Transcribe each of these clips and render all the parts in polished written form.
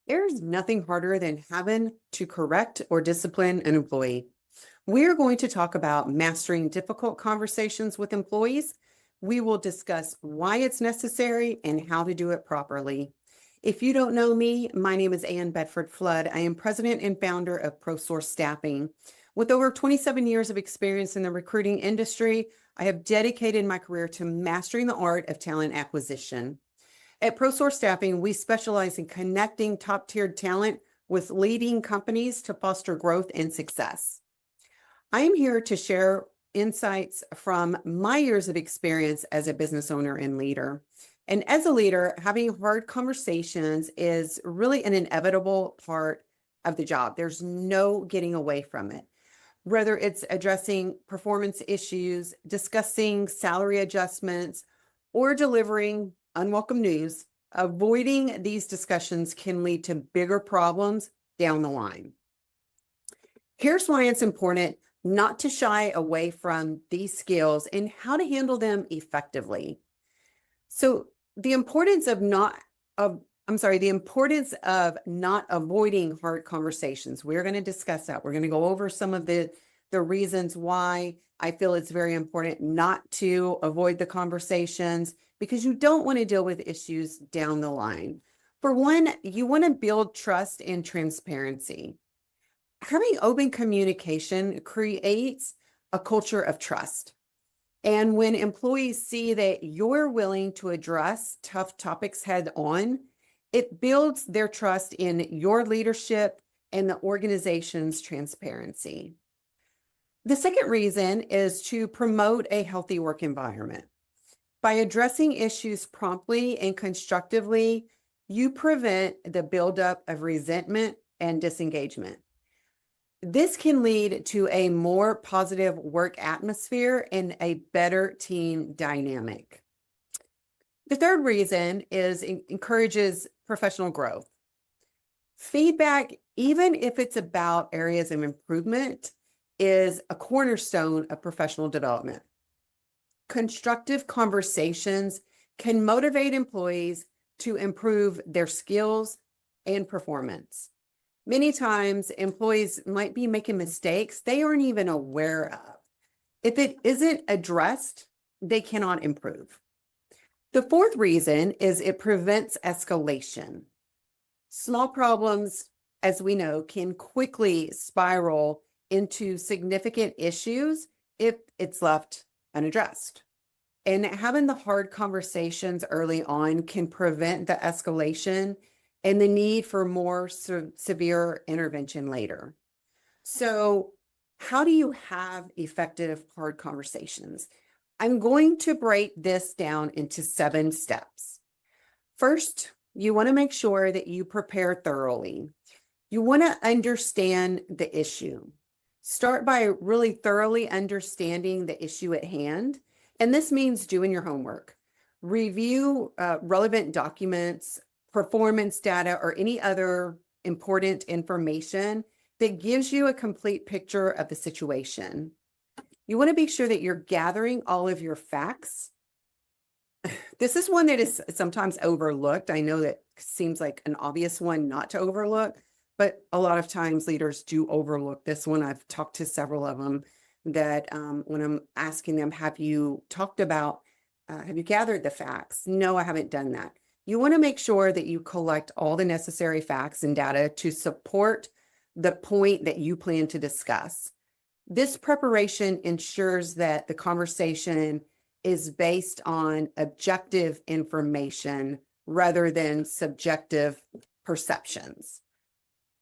There's nothing harder than having to correct or discipline an employee. We're going to talk about mastering difficult conversations with employees. We will discuss why it's necessary and how to do it properly. If you don't know me, my name is Bedford-Flood. I am president and founder of ProSource Staffing. With over 27 years of experience in the recruiting industry, I have dedicated my career to mastering the art of talent acquisition. At ProSource Staffing, we specialize in connecting top-tiered talent with leading companies to foster growth and success. I am here to share insights from my years of experience as a business owner and leader. And as a leader, having hard conversations is really an inevitable part of the job. There's no getting away from it. Whether it's addressing performance issues, discussing salary adjustments, or delivering unwelcome news, avoiding these discussions can lead to bigger problems down the line. Here's why it's important not to shy away from these skills and how to handle them effectively. So the importance of not avoiding hard conversations. We're going to discuss that. We're going to go over some of the reasons why I feel it's very important not to avoid the conversations, because you don't want to deal with issues down the line. For one, you want to build trust and transparency. Having open communication creates a culture of trust. And when employees see that you're willing to address tough topics head on, it builds their trust in your leadership and the organization's transparency. The second reason is to promote a healthy work environment. By addressing issues promptly and constructively, you prevent the buildup of resentment and disengagement. This can lead to a more positive work atmosphere and a better team dynamic. The third reason is it encourages professional growth. Feedback, even if it's about areas of improvement, is a cornerstone of professional development. Constructive conversations can motivate employees to improve their skills and performance. Many times, employees might be making mistakes they aren't even aware of. If it isn't addressed, they cannot improve. The fourth reason is it prevents escalation. Small problems, as we know, can quickly spiral into significant issues if it's left unaddressed. And having the hard conversations early on can prevent the escalation and the need for more severe intervention later. So how do you have effective hard conversations? I'm going to break this down into 7 steps. First, you want to make sure that you prepare thoroughly. You want to understand the issue. Start by really thoroughly understanding the issue at hand. And this means doing your homework. Review relevant documents, performance data, or any other important information that gives you a complete picture of the situation. You want to be sure that you're gathering all of your facts. This is one that is sometimes overlooked. I know that seems like an obvious one not to overlook, but a lot of times leaders do overlook this one. I've talked to several of them that when I'm asking them, have you gathered the facts? No, I haven't done that. You want to make sure that you collect all the necessary facts and data to support the point that you plan to discuss. This preparation ensures that the conversation is based on objective information rather than subjective perceptions.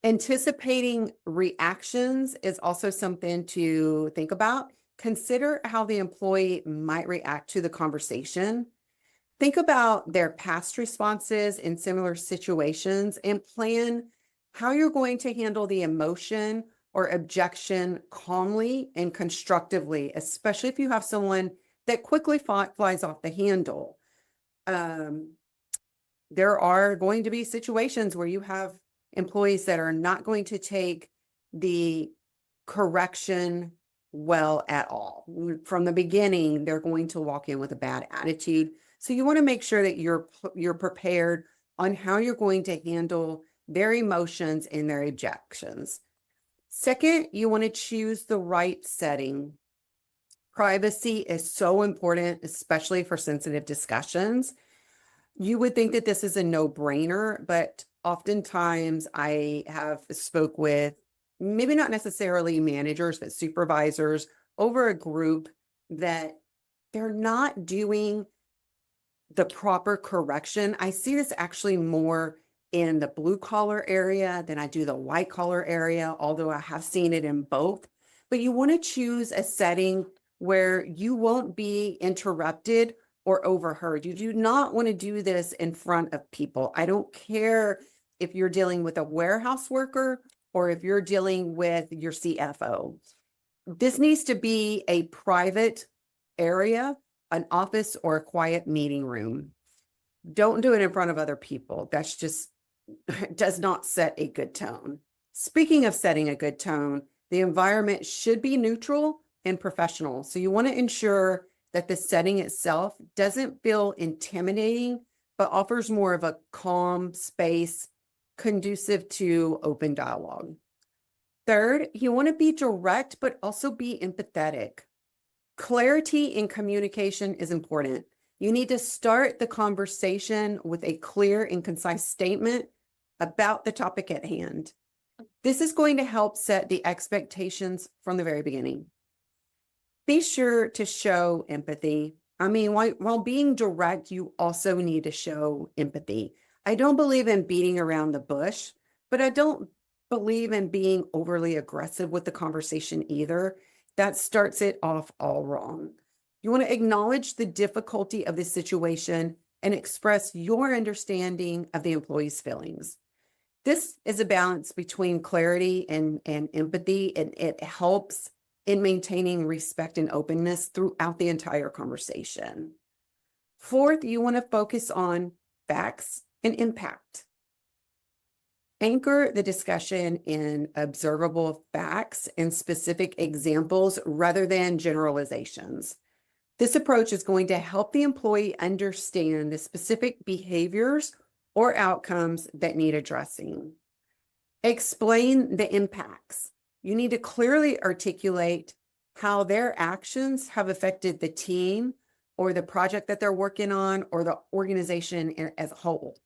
Anticipating reactions is also something to think about. Consider how the employee might react to the conversation. Think about their past responses in similar situations and plan how you're going to handle the emotion or objection calmly and constructively, especially if you have someone that quickly flies off the handle. There are going to be situations where you have employees that are not going to take the correction well at all. From the beginning, they're going to walk in with a bad attitude. So you want to make sure that you're prepared on how you're going to handle their emotions and their objections. Second, you want to choose the right setting. Privacy is so important, especially for sensitive discussions. You would think that this is a no-brainer, but oftentimes I have spoke with maybe not necessarily managers, but supervisors over a group that they're not doing the proper correction. I see this actually more in the blue collar area than I do the white collar area, although I have seen it in both. But you want to choose a setting where you won't be interrupted or overheard. You do not want to do this in front of people. I don't care if you're dealing with a warehouse worker or if you're dealing with your CFO. This needs to be a private area, an office, or a quiet meeting room. Don't do it in front of other people. That's just does not set a good tone. Speaking of setting a good tone, the environment should be neutral and professional. So you want to ensure that the setting itself doesn't feel intimidating, but offers more of a calm space conducive to open dialogue. Third, you want to be direct, but also be empathetic. Clarity in communication is important. You need to start the conversation with a clear and concise statement about the topic at hand. This is going to help set the expectations from the very beginning. Be sure to show empathy. I mean, while being direct, you also need to show empathy. I don't believe in beating around the bush, but I don't believe in being overly aggressive with the conversation either. That starts it off all wrong. You want to acknowledge the difficulty of the situation and express your understanding of the employee's feelings. This is a balance between clarity and empathy, and it helps in maintaining respect and openness throughout the entire conversation. Fourth, you want to focus on facts and impact. Anchor the discussion in observable facts and specific examples rather than generalizations. This approach is going to help the employee understand the specific behaviors or outcomes that need addressing. Explain the impacts. You need to clearly articulate how their actions have affected the team or the project that they're working on or the organization as a whole.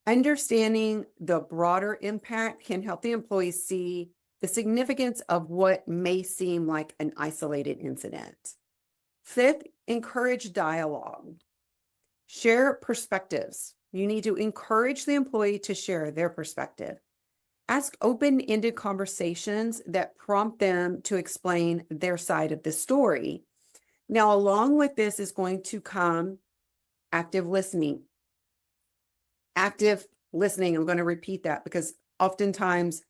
Understanding the broader impact can help the employees see the significance of what may seem like an isolated incident. Fifth, encourage dialogue. Share perspectives. You need to encourage the employee to share their perspective. Ask open-ended conversations that prompt them to explain their side of the story. Now, along with this is going to come active listening. Active listening, I'm going to repeat that because oftentimes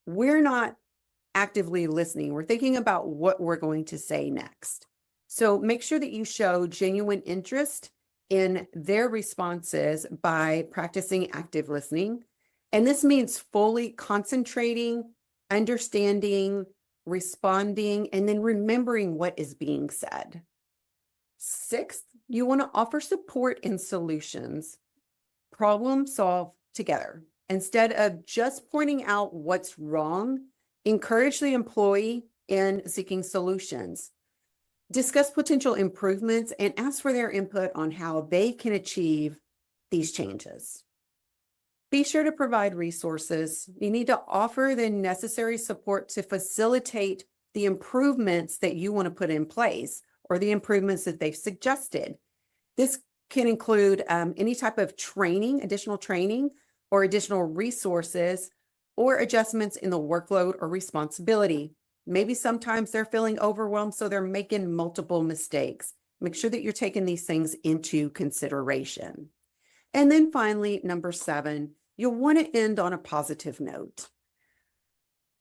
we're not actively listening. We're thinking about what we're going to say next. So make sure that you show genuine interest in their responses by practicing active listening. And this means fully concentrating, understanding, responding, and then remembering what is being said. Sixth, you want to offer support and solutions. Problem solve together. Instead of just pointing out what's wrong, encourage the employee in seeking solutions. Discuss potential improvements and ask for their input on how they can achieve these changes. Be sure to provide resources. You need to offer the necessary support to facilitate the improvements that you want to put in place or the improvements that they've suggested. This can include any type of training, additional training, or additional resources, or adjustments in the workload or responsibility. Maybe sometimes they're feeling overwhelmed, so they're making multiple mistakes. Make sure that you're taking these things into consideration. And then finally, number 7, you'll want to end on a positive note.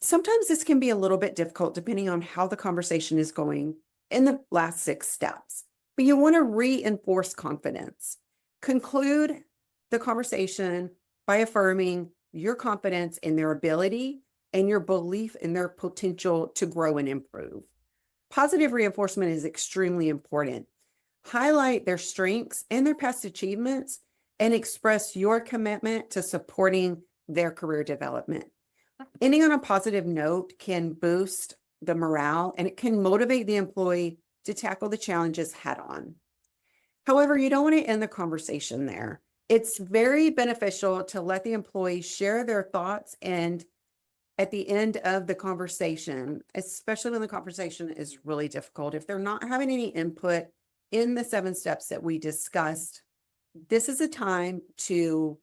Sometimes this can be a little bit difficult depending on how the conversation is going in the last 6 steps, but you want to reinforce confidence. Conclude the conversation by affirming your confidence in their ability and your belief in their potential to grow and improve. Positive reinforcement is extremely important. Highlight their strengths and their past achievements and express your commitment to supporting their career development. Ending on a positive note can boost the morale and it can motivate the employee to tackle the challenges head on. However, you don't want to end the conversation there. It's very beneficial to let the employee share their thoughts, and at the end of the conversation, especially when the conversation is really difficult, if they're not having any input in the 7 steps that we discussed, this is a time to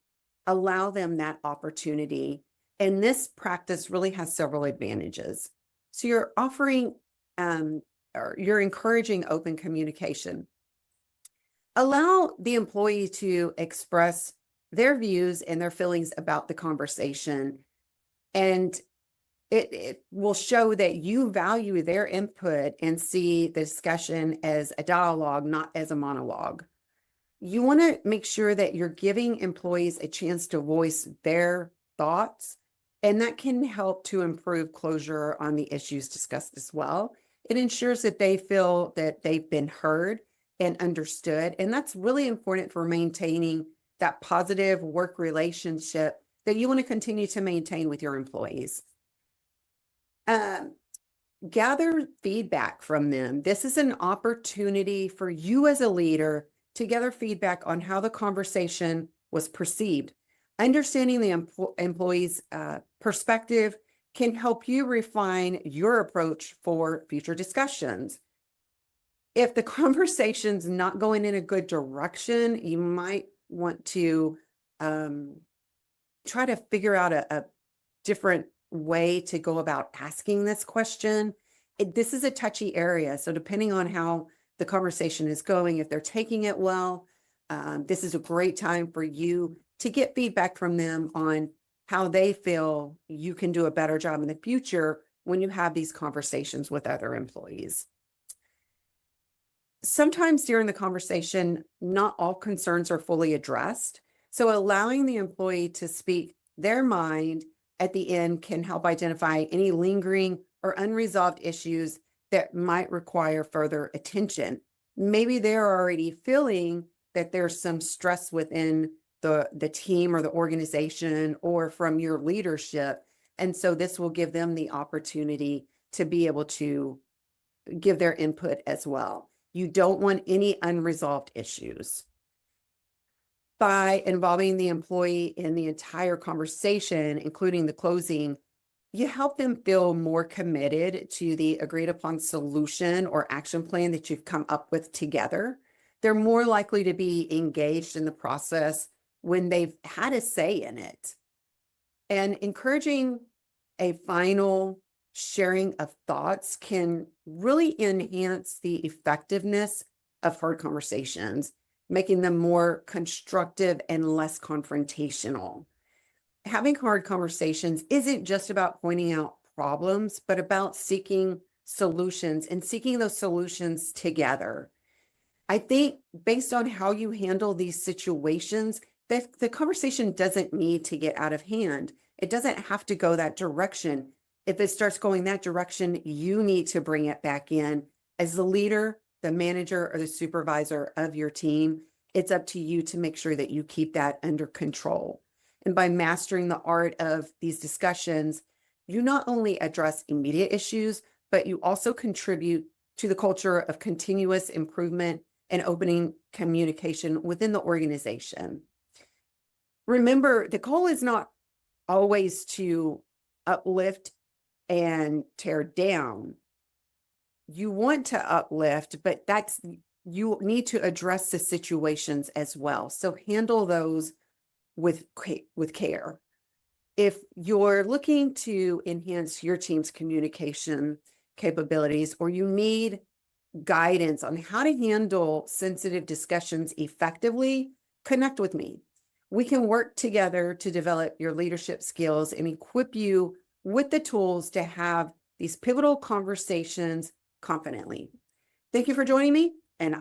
allow them that opportunity. And this practice really has several advantages. So you're offering, or you're encouraging open communication. Allow the employee to express their views and their feelings about the conversation. And it will show that you value their input and see the discussion as a dialogue, not as a monologue. You want to make sure that you're giving employees a chance to voice their thoughts, and that can help to improve closure on the issues discussed as well. It ensures that they feel that they've been heard and understood, and that's really important for maintaining that positive work relationship that you want to continue to maintain with your employees. Gather feedback from them. This is an opportunity for you as a leader to gather feedback on how the conversation was perceived. Understanding the employee's perspective can help you refine your approach for future discussions. If the conversation's not going in a good direction, you might want to try to figure out a different way to go about asking this question. This is a touchy area. So depending on how the conversation is going, if they're taking it well, this is a great time for you to get feedback from them on how they feel you can do a better job in the future when you have these conversations with other employees. Sometimes during the conversation, not all concerns are fully addressed. So allowing the employee to speak their mind at the end can help identify any lingering or unresolved issues that might require further attention. Maybe they're already feeling that there's some stress within the team or the organization or from your leadership. And so this will give them the opportunity to be able to give their input as well. You don't want any unresolved issues. By involving the employee in the entire conversation, including the closing, you help them feel more committed to the agreed upon solution or action plan that you've come up with together. They're more likely to be engaged in the process when they've had a say in it. And encouraging a final sharing of thoughts can really enhance the effectiveness of hard conversations, making them more constructive and less confrontational. Having hard conversations isn't just about pointing out problems, but about seeking solutions and seeking those solutions together. I think based on how you handle these situations, that the conversation doesn't need to get out of hand. It doesn't have to go that direction. If it starts going that direction, you need to bring it back in. As the leader, the manager, or the supervisor of your team, it's up to you to make sure that you keep that under control. And by mastering the art of these discussions, you not only address immediate issues, but you also contribute to the culture of continuous improvement and opening communication within the organization. Remember, the goal is not always to uplift and tear down. You want to uplift, but you need to address the situations as well. So handle those with care. If you're looking to enhance your team's communication capabilities, or you need guidance on how to handle sensitive discussions effectively, connect with me. We can work together to develop your leadership skills and equip you with the tools to have these pivotal conversations confidently. Thank you for joining me, and I